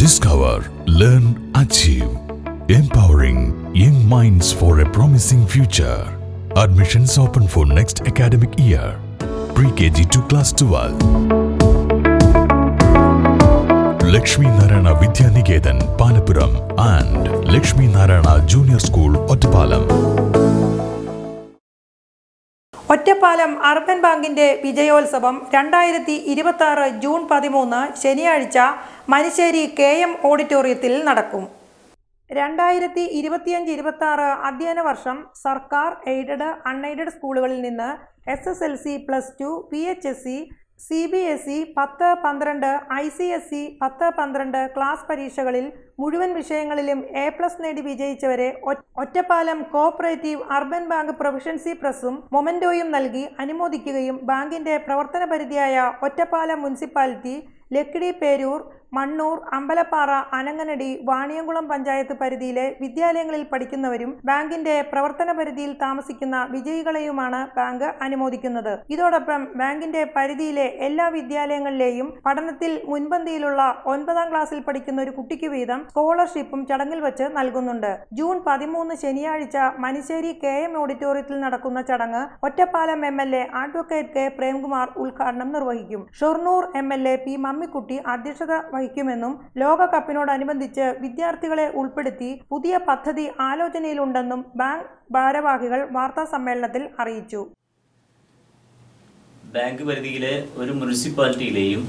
Discover, learn, achieve. Empowering young minds for a promising future. Admissions open for next academic year. Pre-KG to class 12. Lakshmi Narayana Vidya Niketan, Palapuram and Lakshmi Narayana Junior School, Ottapalam. Ottapalam urban ബാങ്കിന്റെ വിജയോത്സവം 2026 June 13 ശനിയാഴ്ച Manissery KM ഓഡിറ്റോറിയത്തിൽ നടക്കും. 2025-26 അധ്യയന വർഷം സർക്കാർ aided unaided സ്കൂളുകളിൽ നിന്ന് SSLC, +2, PHSC, CBSE 10-12, ICSE 10-12 class പരീക്ഷകളിൽ മുഴുവൻ വിഷയങ്ങളിലും A+ നേടി വിജയിച്ചവരെ Ottapalam cooperative urban bank proficiency പ്രസും മൊമെന്റോയും നൽകി അനുമോദിക്കുകയും ബാങ്കിന്റെ പ്രവർത്തന പരിധിയായ ഒറ്റപ്പാലം മുനിസിപ്പാലിറ്റി, ലക്കിടി, പേരൂർ, മണ്ണൂർ, അമ്പലപ്പാറ, അനങ്ങനടി, വാണിയംകുളം പഞ്ചായത്ത് പരിധിയിലെ വിദ്യാലയങ്ങളിൽ പഠിക്കുന്നവരും ബാങ്കിന്റെ പ്രവർത്തന പരിധിയിൽ താമസിക്കുന്ന വിജയികളെയുമാണ് ബാങ്ക് അനുമോദിക്കുന്നത്. ഇതോടൊപ്പം ബാങ്കിന്റെ പരിധിയിലെ എല്ലാ വിദ്യാലയങ്ങളിലെയും പഠനത്തിൽ മുൻപന്തിയിലുള്ള 9ാം ക്ലാസ്സിൽ പഠിക്കുന്ന ഒരു കുട്ടിക്ക് വീതം സ്കോളർഷിപ്പും ചടങ്ങിൽ വച്ച് നൽകുന്നുണ്ട്. ജൂൺ 13 ശനിയാഴ്ച മനിശ്ശേരി KM ഓഡിറ്റോറിയത്തിൽ നടക്കുന്ന ചടങ്ങ് Ottapalam MLA advocate K. Premkumar ഉദ്ഘാടനം നിർവഹിക്കും. Shoranur MLA P. മമ്മിക്കുട്ടി അധ്യക്ഷത വഹിക്കുമെന്നും ലോകകപ്പിനോടനുബന്ധിച്ച് വിദ്യാർത്ഥികളെ ഉൾപ്പെടുത്തി പുതിയ പദ്ധതി ആലോചനയിലുണ്ടെന്നും ബാങ്ക് ഭാരവാഹികൾ വാർത്താ സമ്മേളനത്തിൽ അറിയിച്ചു. ബാങ്ക് പരിധിയിലെ ഒരു മുനിസിപ്പാലിറ്റിയിലെയും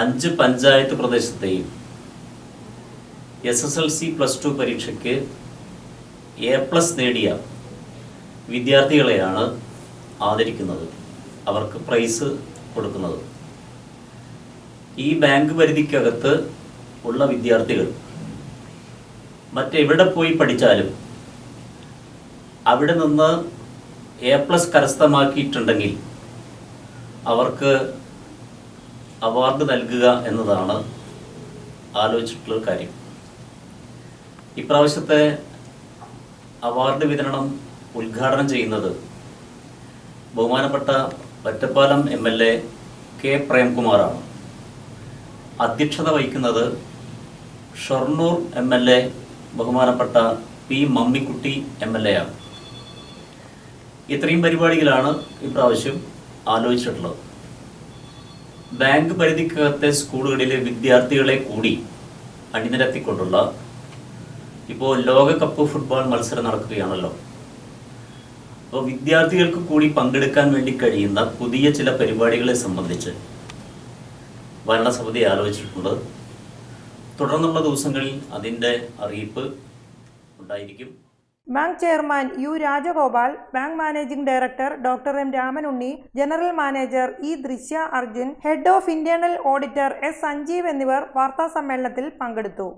5 പഞ്ചായത്ത് പ്രദേശത്തെയും SSLC, +2 പരീക്ഷയ്ക്ക് A+ നേടിയ വിദ്യാർത്ഥികളെയാണ് ആദരിക്കുന്നത്, അവർക്ക് പ്രൈസ് കൊടുക്കുന്നത്. ഈ ബാങ്ക് പരിധിക്കകത്ത് ഉള്ള വിദ്യാർത്ഥികൾ മറ്റെവിടെ പോയി പഠിച്ചാലും അവിടെ നിന്ന് A+ കരസ്ഥമാക്കിയിട്ടുണ്ടെങ്കിൽ അവർക്ക് അവാർഡ് നൽകുക എന്നതാണ് ആലോചിച്ചിട്ടുള്ള കാര്യം. ഇപ്രാവശ്യത്തെ അവാർഡ് വിതരണം ഉദ്ഘാടനം ചെയ്യുന്നത് ബഹുമാനപ്പെട്ട ഒറ്റപ്പാലം MLA K. പ്രേംകുമാറാണ്. അധ്യക്ഷത വഹിക്കുന്നത് ഷൊർണൂർ MLA ബഹുമാനപ്പെട്ട P. മമ്മിക്കുട്ടി MLA ആണ്. ഇത്രയും പരിപാടികളാണ് ഇപ്രാവശ്യം ആലോചിച്ചിട്ടുള്ളത്. ബാങ്ക് പരിധിക്കകത്തെ സ്കൂളുകളിലെ വിദ്യാർത്ഥികളെ കൂടി അണിനിരത്തിക്കൊണ്ടുള്ള ഇപ്പോൾ ലോകകപ്പ് ഫുട്ബോൾ മത്സരം നടക്കുകയാണല്ലോ. അപ്പോൾ വിദ്യാർത്ഥികൾക്ക് കൂടി പങ്കെടുക്കാൻ വേണ്ടി കഴിയുന്ന പുതിയ ചില പരിപാടികളെ സംബന്ധിച്ച് ഭരണസമിതി ആലോചിച്ചിട്ടുണ്ട്. തുടർന്നുള്ള ദിവസങ്ങളിൽ അതിൻ്റെ അറിയിപ്പ് ഉണ്ടായിരിക്കും. Bank chairman U. Rajagopal, bank managing director doctor M. Ramanunni, general manager E. Drishya Arjun, head of internal auditor S. Sanjeev എന്നിവർ വാർത്താ സമ്മേളനത്തിൽ പങ്കെടുത്തു.